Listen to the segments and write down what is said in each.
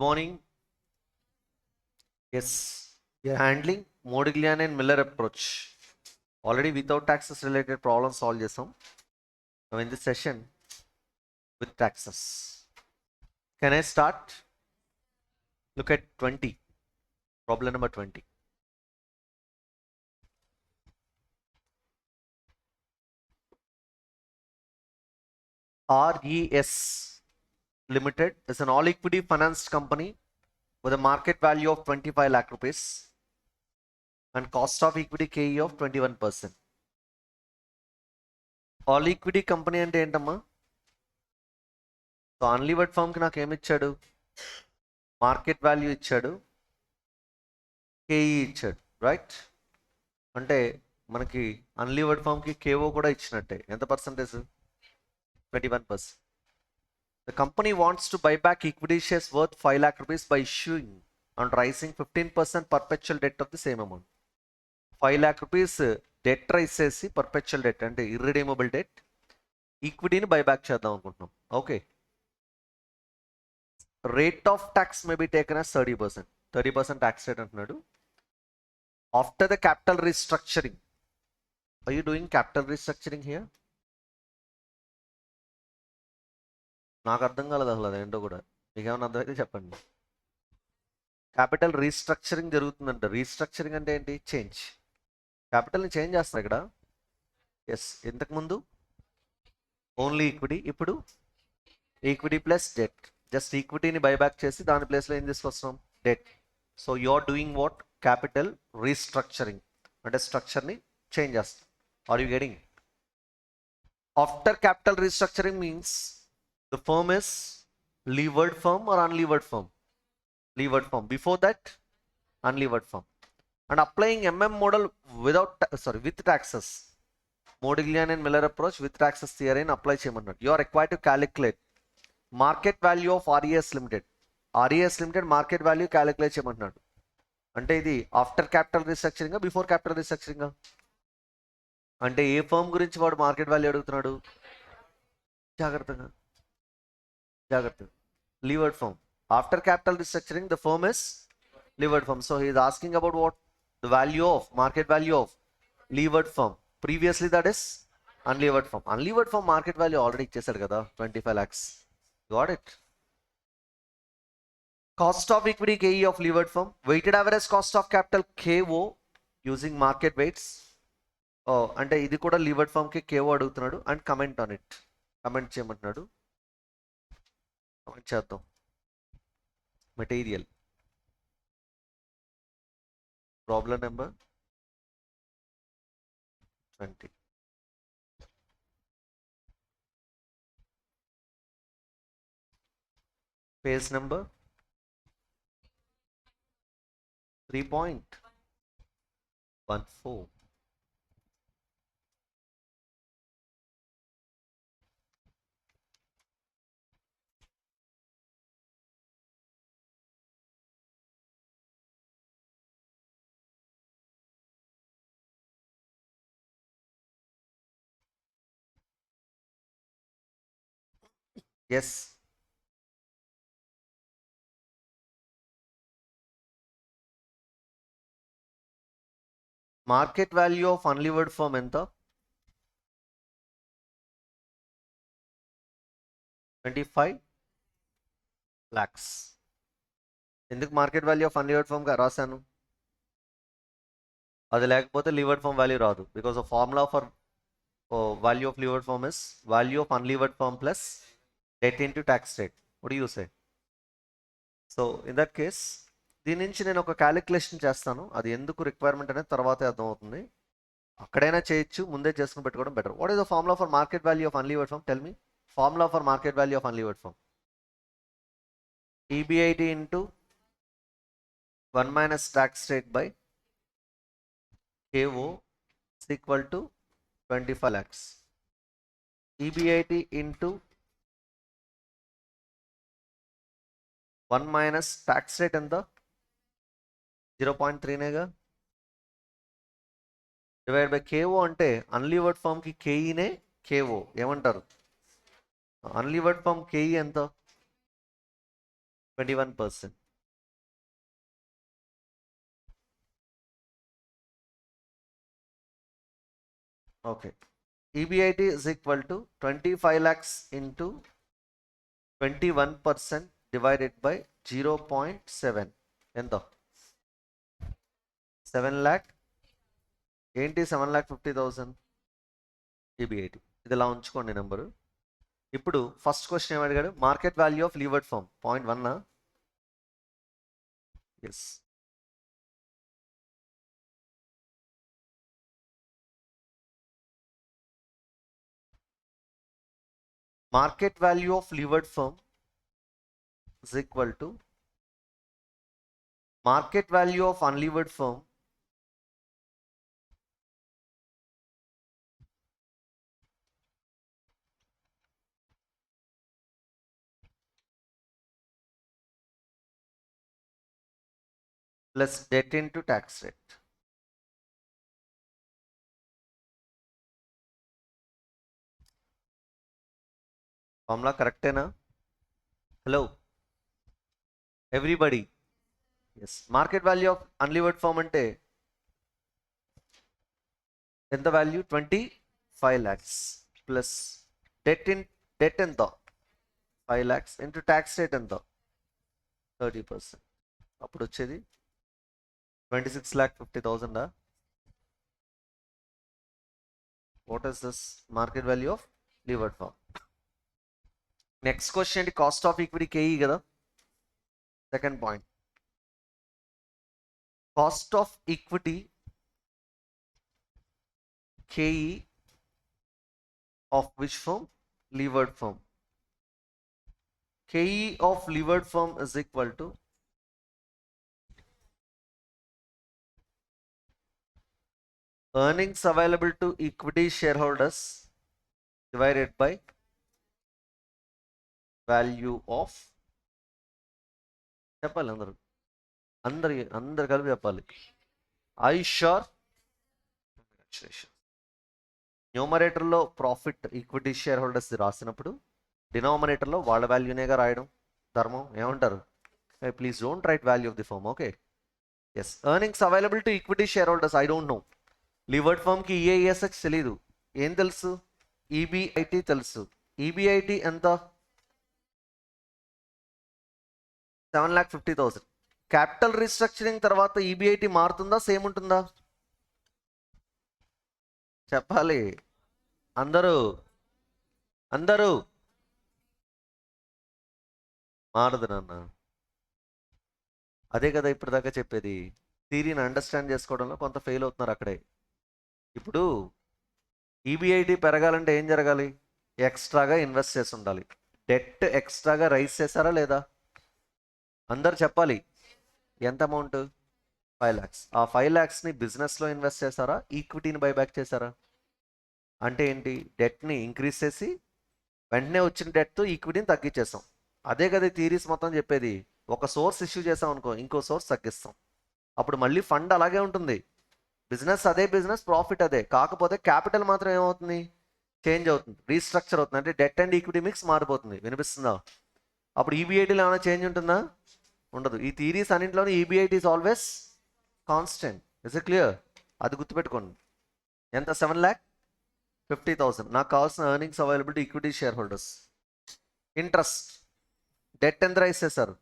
Good morning. Yes, we are handling Modigliani and Miller approach. Already without taxes related problems solve chesam. Now in this session with taxes. Can I start? Look at 20. Problem number 20. RES Limited is an all equity financed company with a market value of 25 lakh rupees and cost of equity KE of 21%. All equity company అంటే ఏంటమ్మా? So అన్లీవర్డ్ firm కి నాకు ఏమి ఇచ్చాడు? Market value ఇచ్చాడు, K E ఇచ్చాడు, right? అంటే మనకి అన్లీవర్డ్ ఫామ్ కి కేఓ కూడా ఇచ్చినట్టే. ఎంత percentage? 21%. The company wants to buy back equity shares worth 5 lakh rupees by issuing and raising 15% perpetual debt of the same amount. 5 lakh rupees debt raise చేసి perpetual debt అంటే irredeemable debt ఈక్విటీని buyback చేద్దాం అనుకుంటున్నాం. Okay, rate of tax may be taken as 30%. 30% tax rate అంటున్నాడు. After the capital restructuring, are you doing capital restructuring here? నాకు అర్థం కాలేదు అసలు అదేంటో కూడా. మీకు ఏమైనా అర్థమైతే చెప్పండి. క్యాపిటల్ రీస్ట్రక్చరింగ్ జరుగుతుందంట. రీస్ట్రక్చరింగ్ అంటే ఏంటి? చేంజ్. క్యాపిటల్ని చేంజ్ చేస్తారు ఇక్కడ. ఎస్, ఇంతకుముందు ఓన్లీ ఈక్విటీ, ఇప్పుడు ఈక్విటీ ప్లస్ డెట్. జస్ట్ ఈక్విటీని బైబ్యాక్ చేసి దాని ప్లేస్లో ఏం తీసుకొస్తాం? Debt. So you are doing what? Capital restructuring అంటే స్ట్రక్చర్ని చేంజ్ చేస్తాం. Are you getting? After capital restructuring means the firm is levered firm or unlevered firm? Levered firm. Before that, unlevered firm. And applying model with taxes. Modigliani and Miller approach with taxes theory and apply చేయమన్నాడు. You are required to calculate market value of RES Limited. RES Limited market value calculate చేయమన్నాడు. అంటే ఇది after capital restructuring, before capital restructuring? అంటే ఏ firm గురించి వాడు market value అడుగుతున్నాడు? జాగ్రత్తగా. Levered firm. After capital restructuring, the firm is levered firm. So he is asking about what? The value of, market value of levered firm. Previously that is unlevered firm. Unlevered firm market value already ఇచ్చేసాడు కదా, 25 lakhs. Got it? Cost of equity KE of levered firm. Weighted average cost of capital KO using market weights. అంటే ఇది కూడా levered firm కి KO అడుగుతున్నాడు. And comment on it. Comment చేయమంటున్నాడు. చేద్దాం. Material problem number 20. Page number 3.14. Yes, market value of unlevered firm ఎంత? 25 lakhs. ఎందుకు market value of unlevered firm గా రాశాను? అది లేకపోతే లివర్డ్ ఫర్మ్ వాల్యూ రాదు. Because of formula for value of levered firm is value of unlevered firm plus debt into tax rate. What do you say? So in that case దీని నుంచి నేను ఒక calculation చేస్తాను. అది ఎందుకు రిక్వైర్మెంట్ అనేది తర్వాతే అర్థమవుతుంది. అక్కడైనా చేయొచ్చు, ముందే చేసుకుని పెట్టుకోవడం better. What is the formula for market value of unlevered firm? Tell me. Formula for market value of unlevered firm EBIT into 1 minus tax rate by KO is equal to 25 lakhs. EBIT into 1 minus tax rate ఎంత? 0.3 నేగా. Divide by KO అంటే అన్లివర్డ్ firm కి KEనే KO. ఏమంటారు? అన్లివర్డ్ firm KE ఎంత? 21%. Okay. EBIT is equal to 25 lakhs into 21% divided by 0.7. ఎంత 7 lakh ఏంటి 7,50,000 EBIT. ఇది ఇలా ఉంచుకోండి నెంబరు. ఇప్పుడు ఫస్ట్ క్వశ్చన్ ఏమి అడిగాడు? Market value of levered firm. Point 1. Yes. Market value of levered firm is equal to market value of unlevered firm plus debt into tax rate. Formula correctena? Hello everybody. Yes. Market value of unlevered firm ante ఎంత value 25 lakhs plus debt ఎంత 5 lakhs into tax rate ఎంత 30%. అప్పుడు వచ్చేది 26,50,000. What is this market value of levered firm? Next question ఏంటి? Cost of equity KE కదా. Second point, cost of equity KE of which firm? Levered firm. KE of levered firm is equal to earnings available to equity shareholders divided by value of, చెప్పాలి అందరు కలిపి చెప్పాలి. I sure. న్యూమరేటర్లో profit equity shareholders రాసినప్పుడు డినామినేటర్లో వాళ్ళ వాల్యూనేగా రాయడం ధర్మం. ఏమంటారు? Please don't write value of the firm. Okay. Yes. Earnings available to equity shareholders. I don't know. Levered ఫర్మ్కి ఈఏఎస్ఎక్స్ తెలీదు. ఏం తెలుసు? ఈబిఐటి తెలుసు. ఈబిఐటి ఎంత? 7,50,000. క్యాపిటల్ రీస్ట్రక్చరింగ్ తర్వాత ఈబిఐటి మారుతుందా, సేమ్ ఉంటుందా? చెప్పాలి అందరూ. మారదు నాన్న. అదే కదా ఇప్పుడు దాకా చెప్పేది. థియరీని అండర్స్టాండ్ చేసుకోవడంలో కొంత ఫెయిల్ అవుతున్నారు అక్కడే. ఇప్పుడు ఈబిఐటి పెరగాలంటే ఏం జరగాలి? ఎక్స్ట్రాగా ఇన్వెస్ట్ చేసి ఉండాలి. డెట్ ఎక్స్ట్రాగా రైజ్ చేశారా లేదా? అందరు చెప్పాలి. ఎంత అమౌంట్? 5 lakhs. ఆ 5 lakhsని బిజినెస్లో ఇన్వెస్ట్ చేశారా, ఈక్విటీని బైబ్యాక్ చేశారా? అంటే ఏంటి? డెట్ని ఇంక్రీజ్ చేసి వెంటనే వచ్చిన డెట్తో ఈక్విటీని తగ్గించేస్తాం. అదే కదా థియరీస్ మొత్తం చెప్పేది. ఒక సోర్స్ ఇష్యూ చేసాం అనుకో, ఇంకో సోర్స్ తగ్గిస్తాం. అప్పుడు మళ్ళీ ఫండ్ అలాగే ఉంటుంది. బిజినెస్ అదే బిజినెస్, ప్రాఫిట్ అదే. కాకపోతే క్యాపిటల్ మాత్రం ఏమవుతుంది? చేంజ్ అవుతుంది, రీస్ట్రక్చర్ అవుతుంది. అంటే డెట్ అండ్ ఈక్విటీ మిక్స్ మారిపోతుంది. వినిపిస్తుందా? అప్పుడు ఈబిఐటీలో ఏమైనా చేంజ్ ఉంటుందా? ఉండదు. ఈ థియరీస్ అన్నింటిలోనే EBIT is always constant. Is it clear? అది గుర్తుపెట్టుకోండి. ఎంత? 7,50,000. నాకు కావాల్సిన earnings available to equity shareholders. Interest, debt ఎంత రైజ్ చేశారు?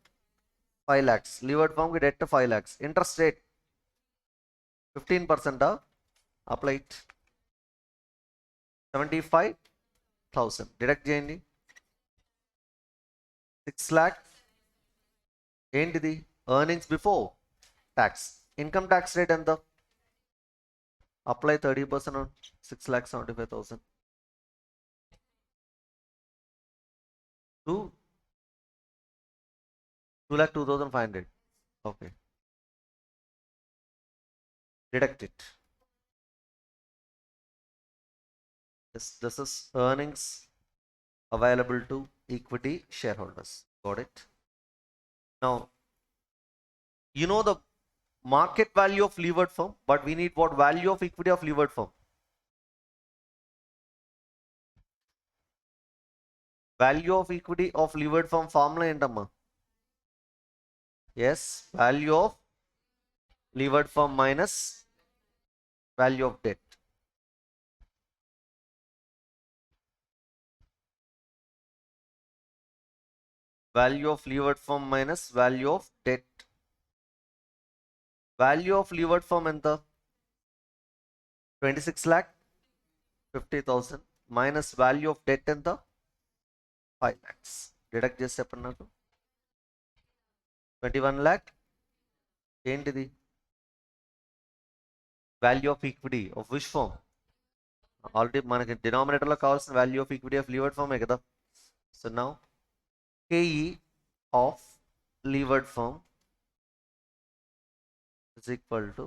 5 lakhs. లీవర్డ్ ఫామ్కి debt 5 lakhs. Interest rate 15%. Apply 75,000. Deduct చేయండి. 6 lakh. ఏంటిది? Earnings before tax. Income tax rate ఎంత? Apply 30%. 6,75,000. 2,02,500. Okay. Deduct it. This is earnings available to equity shareholders. Got it? Now, you know the market value of levered firm, but we need what value of equity of levered firm? Value of equity of levered firm formula ఏంటమ్మా? yes, value of levered firm minus value of debt. Value of levered firm minus value of debt. Value of levered firm ఎంత? 26,50,000 minus value of debt ఎంత? 5 lakhs. Deduct చేసి చెప్పండి నాకు. 21 lakh ఏంటిది? Value of equity of which firm? Already మనకి డినామినేటర్లో కావాల్సిన value of equity of levered ఫర్మే కదా. So now KE of levered firm is equal to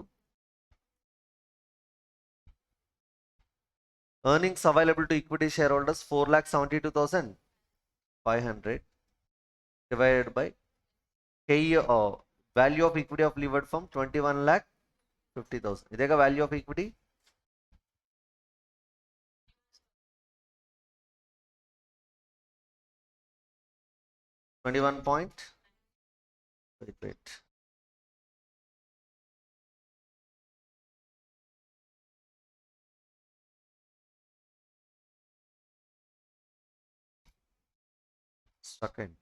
earnings available to equity shareholders 4,72,500 divided by KE value of equity of levered firm 21,50,000. ఇదేగా value of equity. wait. Second.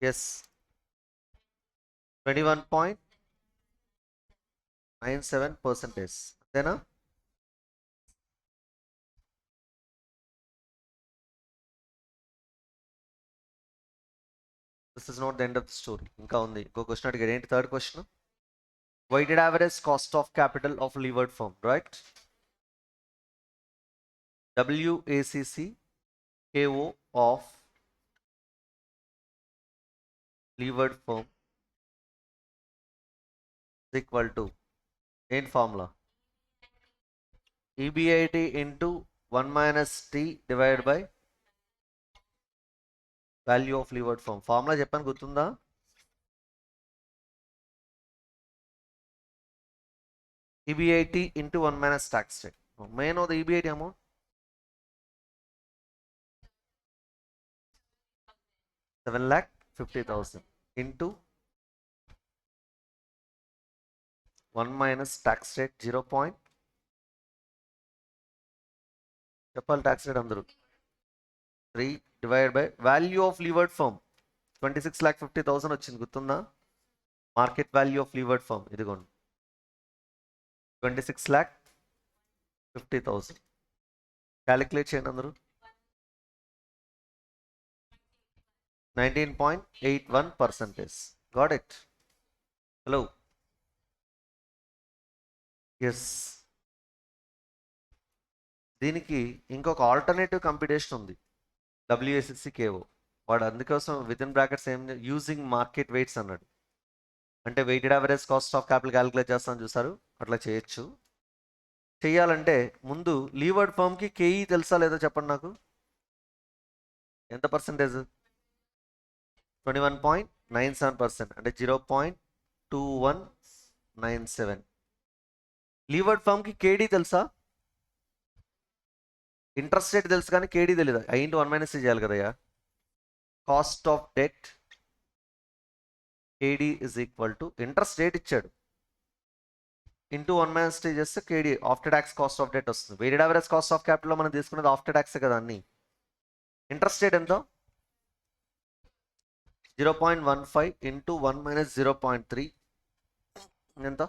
Yes. 21.97%. అంతేనా? This is not the end of the story. ఇంకా ఉంది. ఇంకో question అడిగాడు. ఏంటి third question? Weighted average cost of capital of levered firm, right? WACC KO of levered firm is equal to in formula EBIT into 1 minus T divided by value of levered firm. Formula చెప్పాను గుర్తుందా? EBIT into 1 minus tax rate. May I know the EBIT amount? 7,50,000 into 1 minus tax rate 0. చెప్పాలి tax rate అందరూ. 3 divided by value of levered firm 26,50,000 వచ్చింది గుర్తుందా? Market value of levered firm ఇదిగోండి 26,50,000. Calculate చేయండి అందరూ. 19.81%. Got it? Hello? Yes. దీనికి ఇంకొక alternative computation ఉంది. WACC KO. వాడు అందుకోసం విత్ ఇన్ బ్రాకెట్స్ ఏం యూజింగ్ మార్కెట్ వెయిట్స్ అన్నాడు. అంటే weighted average cost of capital calculate చేస్తాను చూసారు, అట్లా చేయొచ్చు. చెయ్యాలంటే ముందు లీవర్డ్ ఫర్మ్కి కేఈ తెలుసా లేదో చెప్పండి నాకు. ఎంత పర్సెంటేజ్? 21.97%. అంటే 0.2197. లీవర్డ్ ఫర్మ్కి కేడీ తెలుసా? ఇంట్రెస్ట్ రేట్ తెలుసు కానీ కేడీ తెలీదా? ఇంటూ 1 మైనస్ చేయాలి కదయ్యా. Cost of debt KD is equal to interest rate ఇచ్చాడు ఇంటూ 1 మైనస్ చేస్తే KD after tax cost of debt వస్తుంది. వెయిటెడ్ యావరేజ్ కాస్ట్ ఆఫ్ క్యాపిటల్లో మనం తీసుకునేది ఆఫ్టర్ ట్యాక్స్ కదా అన్ని. ఇంట్రెస్ట్ రేట్ ఎంత? 0.15 ఇంటూ 1 మైనస్ 0.3 ఎంత?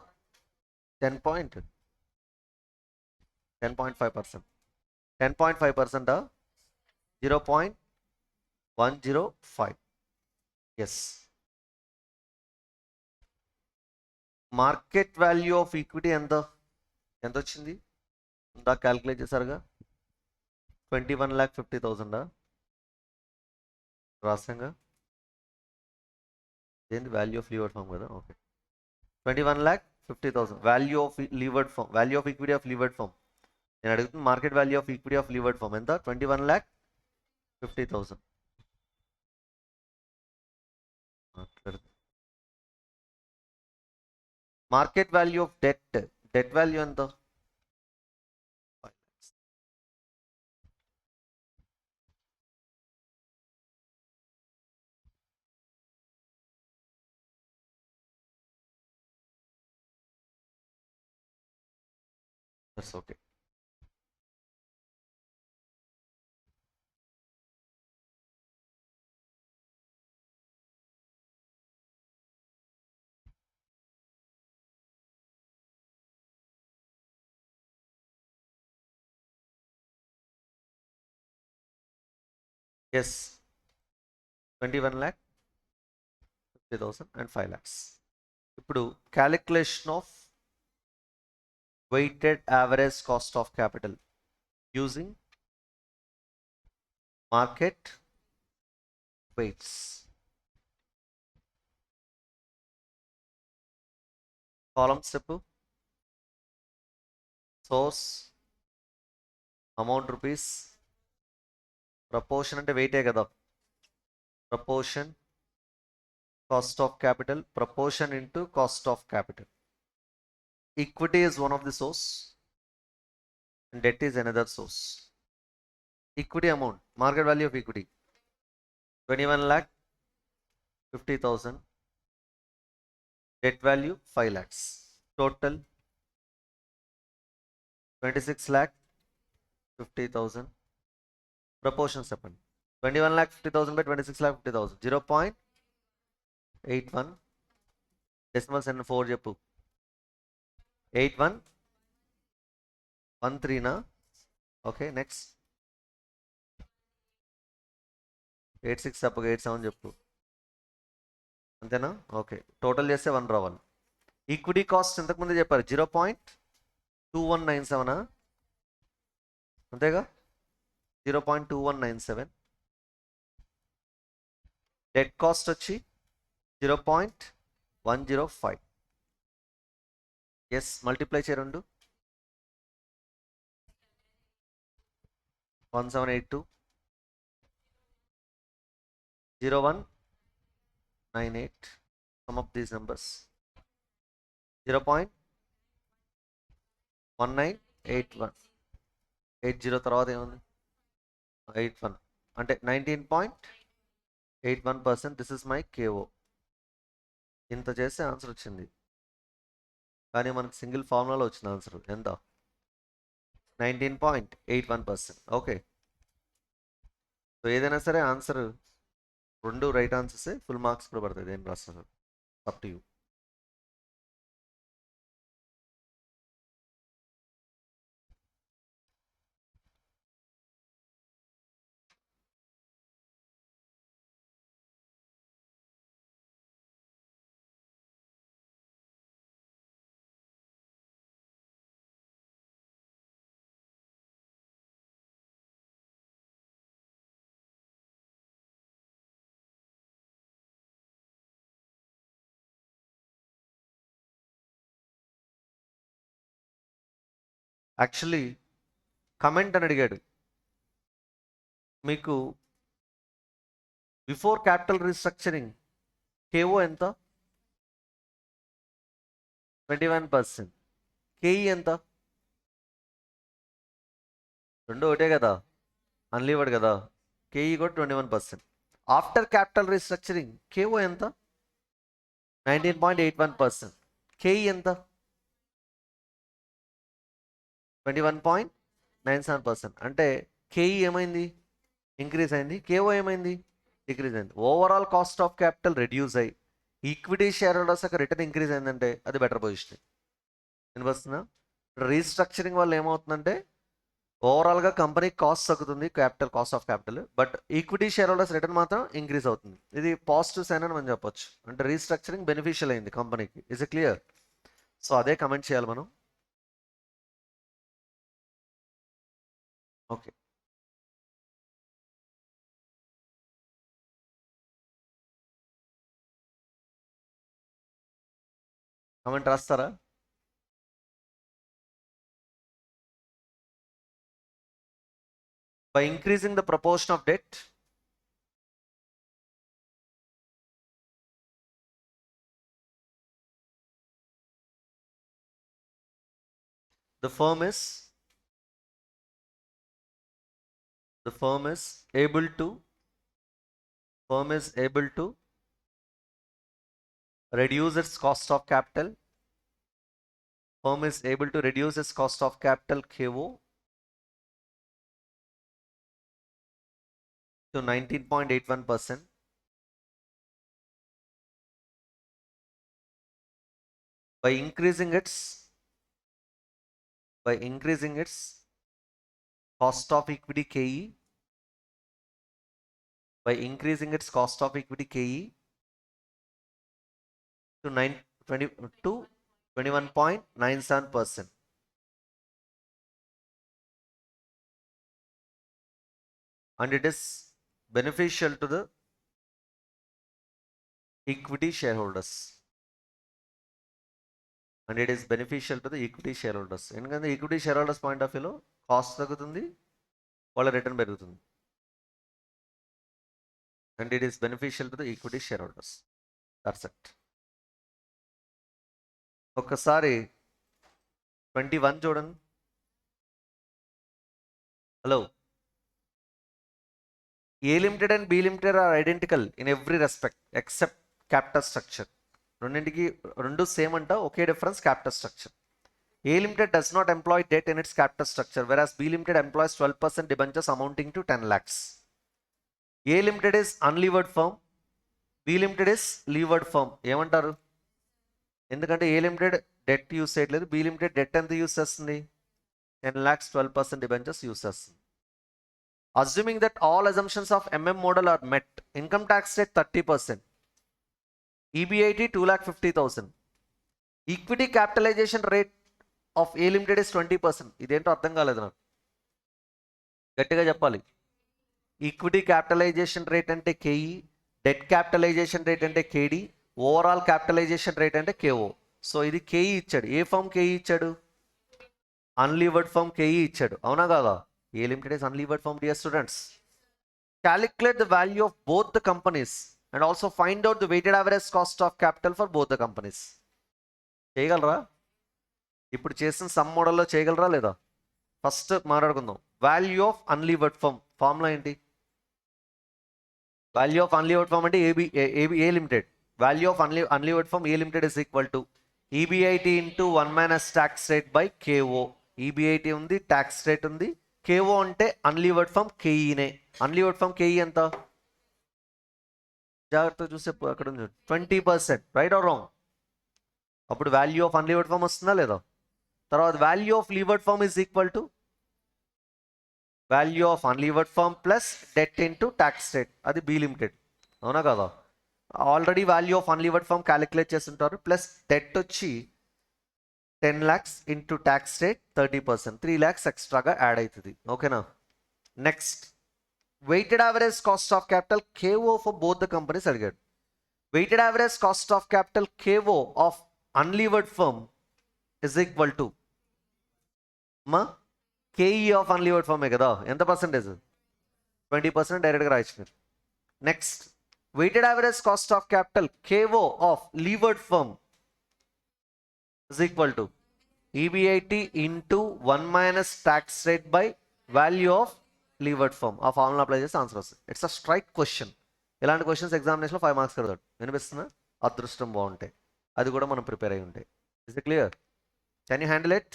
10.5%. 10.5%. 0.105. Yes. Market value of equity ఎంత వచ్చింది ఇందా క్యాలిక్యులేట్ చేశారుగా 21,50,000 రాసంగా ఏంది వాల్యూ ఆఫ్ లీవర్డ్ ఫామ్ కదా okay 21,50,000 value of levered firm value of equity of levered firm నేను అడుగుతుంది market value of equity of levered firm ఎంత 21,50,000 market value of debt value ఎంత That's okay. Yes, 21,50,000 and 5 lakhs. ఇప్పుడు calculation of weighted average cost of capital using market weights. Column step, source, amount rupees, proportion అంటే weight కదా proportion, cost of capital, proportion into cost of capital. Equity is one of the source and debt is another source. Equity amount, market value of equity 21,50,000, debt value 5 lakhs, total 26,50,000. Proportions happen 21,50,000 by 26,50,000 0.81 decimals and 4 చెప్పు 8113 నా okay next 86 చెప్పు 87 చెప్పు అంతేనా okay total చేస్తే 1 రావాలి equity cost ఇంతకుముందు చెప్పారు 0.2197 అంతేగా 0.2197 డెట్ కాస్ట్ వచ్చి 0.105 ఎస్ మల్టిప్లై చేయ 1782 0198 sum of these numbers 0.1981 80 తర్వాత ఏముంది 81 అంటే 19.81%. దిస్ ఇస్ మై కేఓ ఇంత చేస్తే ఆన్సర్ వచ్చింది కానీ మనకు సింగిల్ ఫార్ములాలో వచ్చిన ఆన్సర్ ఎంత 19.81%. ఓకే సో ఏదైనా సరే ఆన్సర్ 2 రైట్ ఆన్సర్సే ఫుల్ మార్క్స్ కూడా పడుతుంది ఏం రాస్తారు up to you actually comment అని అడిగాడు మీకు బిఫోర్ క్యాపిటల్ రీస్ట్రక్చరింగ్ కేఓ ఎంత 21%. కేఈ ఎంత 2 ఒకటే కదా అన్లీవర్డ్ కదా కేఈ కూడా 21%. ఆఫ్టర్ క్యాపిటల్ రీస్ట్రక్చరింగ్ కేఓ ఎంత 19.81%. కేఈ ఎంత 21.97%. అంటే కేఈ ఏమైంది ఇంక్రీజ్ అయింది కేఓ ఏమైంది డిక్రీజ్ అయింది overall cost of capital reduce అయ్యి ఈక్విటీ షేర్ హోల్డర్స్ యొక్క రిటర్న్ ఇంక్రీజ్ అయిందంటే అది బెటర్ పొజిషన్ వినిపిస్తుందా రీస్ట్రక్చరింగ్ వల్ల ఏమవుతుందంటే ఓవరాల్గా కంపెనీ కాస్ట్ తగ్గుతుంది capital cost of capital but equity share holders return మాత్రం ఇంక్రీజ్ అవుతుంది ఇది పాజిటివ్ సైన్ అని మనం చెప్పొచ్చు అంటే రీస్ట్రక్చరింగ్ బెనిఫిషియల్ అయింది కంపెనీకి ఇస్ క్లియర్ సో అదే కమెంట్ చేయాలి మనం. ఓకే, కమెంట్ రాస్తారా? By increasing the proportion of debt, the firm is able to reduce its cost of capital. Firm is able to reduce its cost of capital KO to 19.81% by increasing its cost of equity KE to 21.97%. And it is beneficial to the equity shareholders. ఎందుకంటే equity share holders point of వ్యూలో cost తగ్గుతుంది, వాళ్ళ return పెరుగుతుంది. And it is beneficial to the equity share holders. That's it. ఒక్కసారి 21 చూడండి. Hello, A Limited and B Limited are identical in every respect except capital structure. రెండింటికి రెండు same అంట, ఒకే difference capital structure. A Limited does not employ debt in its capital structure, whereas B Limited employs 12% debentures amounting to 10 lakhs. A Limited is unlevered firm, B Limited is levered firm. ఏమంటారు? ఎందుకంటే A Limited debt use చేయట్లేదు, B Limited debt ఎంత use చేస్తుంది? 10 lakhs 12% debentures use చేస్తుంది. Assuming that all assumptions of model are met, income tax rate 30%, EBIT 2,50,000, equity capitalization rate of A Limited is 20%. ఇదేంటో అర్థం కాలేదు నాకు, గట్టిగా చెప్పాలి. ఈక్విటీ క్యాపిటలైజేషన్ రేట్ అంటే KE, డెట్ క్యాపిటలైజేషన్ రేట్ అంటే KD, ఓవరాల్ క్యాపిటలైజేషన్ రేట్ అంటే KO. సో ఇది KE ఇచ్చాడు. ఏ ఫర్మ్ KE ఇచ్చాడు? అన్లీవర్డ్ ఫర్మ్ KE ఇచ్చాడు, అవునా కాదా? A Limited is unlevered firm, dear students. Calculate the value of both the companies and also find out the weighted average cost of capital for both the companies. చేయగలరా? ఇప్పుడు చేసిన some మోడల్లో చేయగలరా లేదా? First మాట్లాడుకుందాం. Value of unlevered firm formula ఏంటి? Value of unlevered firm అంటే A Limited. Value of unlevered firm A Limited is equal to EBIT into 1 minus tax rate by KO. EBIT ఉంది, ట్యాక్స్ రేట్ ఉంది. KO అంటే unlevered firm KEనే. Unlevered firm KE ఎంత? జాగ్రత్తగా చూసే అక్కడ 20%, right or wrong? అప్పుడు వాల్యూ ఆఫ్ అన్లీవర్డ్ ఫర్మ్ వస్తుందా లేదా? తర్వాత value of levered firm is equal to value of unlevered firm plus debt into tax rate, అది B Limited, అవునా కదా? Already value of unlevered firm calculate చేస్తుంటారు, plus debt వచ్చి 10 lakhs into tax rate 30%, 3 lakhs ఎక్స్ట్రాగా add అవుతుంది. ఓకేనా? Next, weighted average cost of capital KO for both the companies అడిగాడు. Weighted average cost of capital KO of unlevered firm is equal to KE of unlevered ఫర్మే కదా, ఎంత percentage? 20%. డైరెక్ట్గా రాయొచ్చు మీరు. Next, weighted average cost of capital KO of levered firm is equal to EBIT into 1 minus tax rate by value of levered firm. ఆ formula apply చేస్తే answer వస్తుంది. It's a straight question. ఇలాంటి questions ఎగ్జామినేషన్లో 5 marks కడతాడు. వినిపిస్తుందా? అదృష్టం బాగుంటే అది కూడా మనం ప్రిపేర్ అయి ఉంటే. Is it clear? Can you handle it?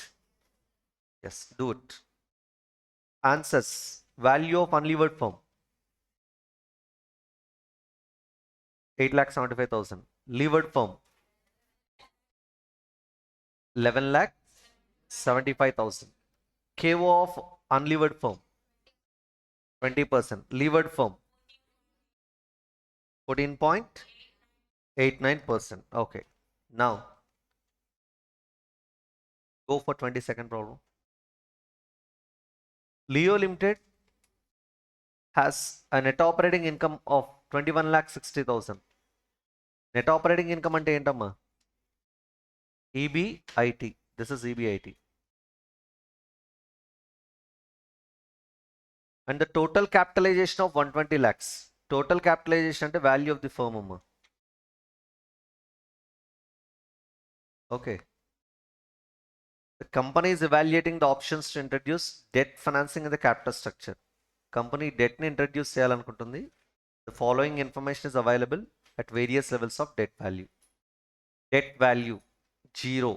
Yes, do it. Answers: value of unlevered firm 8,75,000, levered firm 11,75,000, KO of unlevered firm 20%, levered firm 14.89%. Okay, now Go for 22nd problem. Leo Limited has a net operating income of 21,60,000. Net operating income అంటే ఏంటమ్మా? EBIT. This is EBIT. And the total capitalization of 120 lakhs. Total capitalization అంటే value of the firm అమ్మా. Okay. The company is evaluating the options to introduce debt financing in the capital structure. Company debt ని introduce చేయాలనుకుంటుంది. The following information is available at various levels of debt value. Debt value 0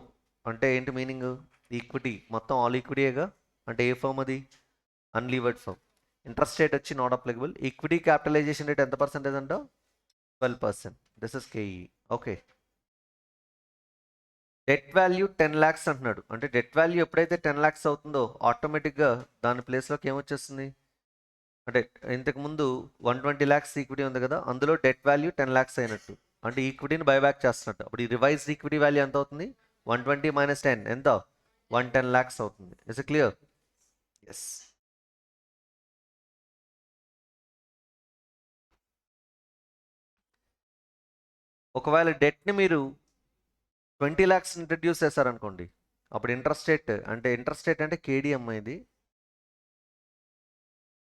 అంటే ఏంటి meaning? Equity మొత్తం all ఈక్విటీగా అంటే ఏ firm అది? Unlevered firm. Interest rate వచ్చి not applicable. Equity capitalization rate ఎంత పర్సెంటేజ్ అంట? 12%. This is KE. Okay. Debt value 10 lakhs అంటున్నాడు. అంటే డెట్ వాల్యూ ఎప్పుడైతే 10 lakhs అవుతుందో ఆటోమేటిక్గా దాని ప్లేస్లోకి ఏమొచ్చేస్తుంది అంటే ఇంతకు ముందు 120 lakhs ఈక్విటీ ఉంది కదా, అందులో డెట్ వాల్యూ 10 lakhs అయినట్టు. అంటే ఈక్విటీని బైబ్యాక్ చేస్తున్నట్టు. అప్పుడు ఈ రివైజ్డ్ ఈక్విటీ వాల్యూ ఎంత అవుతుంది? 120 - 10 ఎంత? 110 lakhs అవుతుంది. Is it clear? ఎస్. ఒకవేళ డెట్ని మీరు 20 lakhs ఇంట్రడ్యూస్ చేశారనుకోండి, అప్పుడు ఇంట్రెస్ట్ రేట్ అంటే కేడీ అమ్మాయిది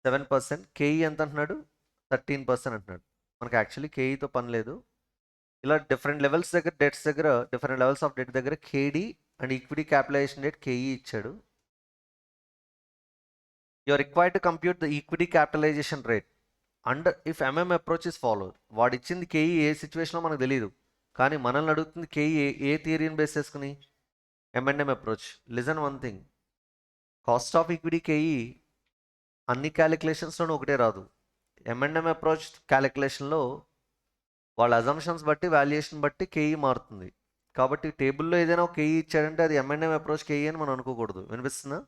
7%. కేఈ ఎంత అంటున్నాడు? 13% అంటున్నాడు. మనకి యాక్చువల్లీ కేఈతో పని లేదు. ఇలా డిఫరెంట్ లెవెల్స్ దగ్గర డెట్స్ దగ్గర డిఫరెంట్ లెవెల్స్ ఆఫ్ డెట్ దగ్గర KD and equity capitalization rate KE ఇచ్చాడు. You are required to compute the equity capitalization rate and if MM approach is followed. వాడు ఇచ్చింది కేఈ ఏ సిచ్యువేషన్లో మనకు తెలియదు, కానీ మనల్ని అడుగుతుంది కేఈ ఏ థియరీని బేస్ చేసుకుని? M&M approach. Listen one thing, cost of equity KE అన్ని క్యాలిక్యులేషన్స్లోనూ ఒకటే రాదు. M&M అప్రోచ్ క్యాలిక్యులేషన్లో వాళ్ళ అజంప్షన్స్ బట్టి వాల్యుయేషన్ బట్టి కేఈ మారుతుంది. కాబట్టి టేబుల్లో ఏదైనా ఒక కేఈ ఇచ్చాడంటే అది M&M అప్రోచ్ కేఈ అని మనం అనుకోకూడదు. వినిపిస్తుందా?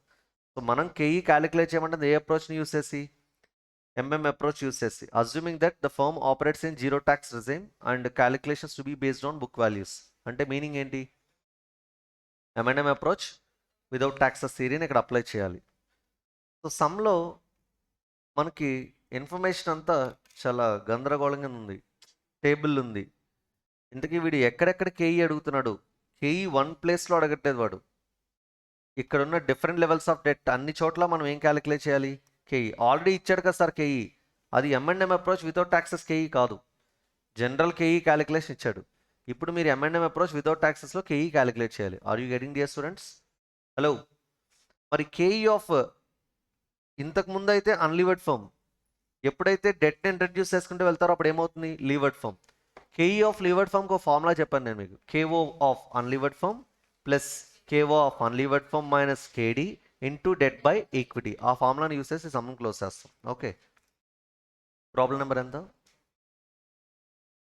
సో మనం కేఈ క్యాలిక్యులేట్ చేయమంటే ఏ అప్రోచ్ని యూస్ చేసి? MM అప్రోచ్ యూస్ చేసి. Assuming that the firm operates in zero tax regime and calculations to be based on book values. అంటే మీనింగ్ ఏంటి? M&M అప్రోచ్ వితౌట్ ట్యాక్సెస్ థియరీని ఇక్కడ అప్లై చేయాలి. సో సమ్లో మనకి ఇన్ఫర్మేషన్ అంతా చాలా గందరగోళంగా ఉంది. టేబుల్ ఉంది. ఇంతకీ వీడు ఎక్కడెక్కడ కేఈ అడుగుతున్నాడు? కేఈ వన్ ప్లేస్లో అడగట్లేదు వాడు. ఇక్కడ ఉన్న డిఫరెంట్ లెవెల్స్ ఆఫ్ డెట్ అన్ని చోట్ల మనం ఏం క్యాలిక్యులేట్ చేయాలి? కేఈ. ఆల్రెడీ ఇచ్చాడు కదా సార్ కేఈ. అది M&M approach without taxes KE కాదు, జనరల్ కేఈ క్యాలిక్యులేషన్ ఇచ్చాడు. ఇప్పుడు మీరు M&M అప్రోచ్ వితౌట్ ట్యాక్సెస్లో కేఈ క్యాలిక్యులేట్ చేయాలి. Are you getting dear students? Hello. మరి కేఈ ఆఫ్ ఇంతకు ముందు అయితే అన్లీవర్డ్ ఫర్మ్, ఎప్పుడైతే డెట్ని ఇంట్రడ్యూస్ చేసుకుంటూ వెళ్తారో అప్పుడు ఏమవుతుంది? Levered firm. KE of levered ఫర్మ్కి ఒక ఫార్ములా చెప్పాను నేను మీకు. KO of unlevered firm plus KO of unlevered firm minus KD into debt by equity. ఆ ఫార్ములాని యూస్ చేసి సమ్ క్లోజ్ చేస్తాం. ఓకే. ప్రాబ్లం నెంబర్ ఎంత?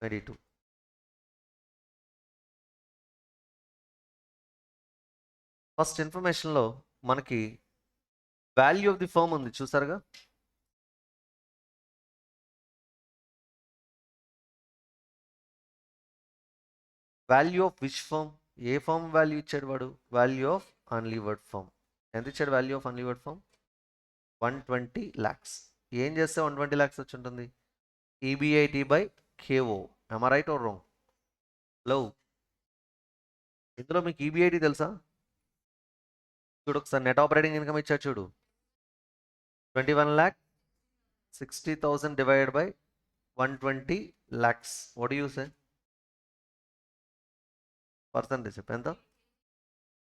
22. ఫస్ట్ ఇన్ఫర్మేషన్లో మనకి వాల్యూ ఆఫ్ ది ఫర్మ్ ఉంది, చూసారుగా? Value of which firm? ఏ ఫర్మ్ వాల్యూ ఇచ్చాడు వాడు? Value of unlevered firm. ఎంత ఇచ్చాడు value of unlevered firm? 120 lakhs. ఏం చేస్తే 120 lakhs వచ్చి ఉంటుంది? EBIT by KO. am I right or wrong? Hello, ఇందులో మీకు EBIT తెలుసా? చూడు ఒకసారి, నెట్ ఆపరేటింగ్ ఇన్కమ్ ఇచ్చాడు చూడు, 21,60,000 divided by 120 lakhs. What you say? Percentage ఎంత?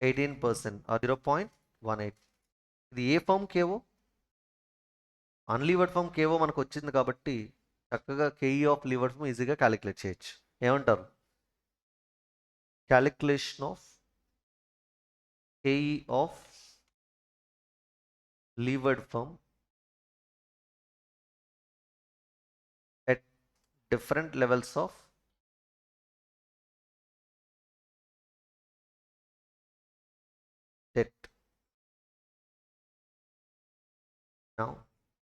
18% or 0.18. ఇది ఏ ఫర్మ్? కేవో. అన్లీవర్డ్ ఫర్మ్ కేవో మనకు వచ్చింది కాబట్టి చక్కగా కేఈ ఆఫ్ లీవర్డ్ ఫర్మ్ ఈజీగా క్యాలిక్యులేట్ చేయొచ్చు. ఏమంటారు? Calculation of KE of levered firm at different levels of debt. Now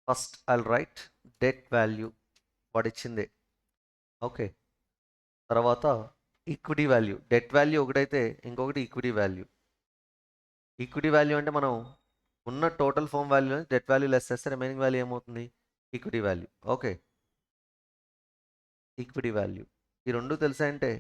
first I'll write debt value వాడు ఇచ్చిందే. ఓకే. తర్వాత ఈక్విటీ వాల్యూ. డెట్ వాల్యూ ఒకటైతే ఇంకొకటి ఈక్విటీ వాల్యూ. ఈక్విటీ వాల్యూ అంటే మనం ఉన్న total foam value debt value less చేస్తే remaining value ఏమవుతుంది? Equity value. Okay, equity value. ఈ రెండు తెలుసా అంటే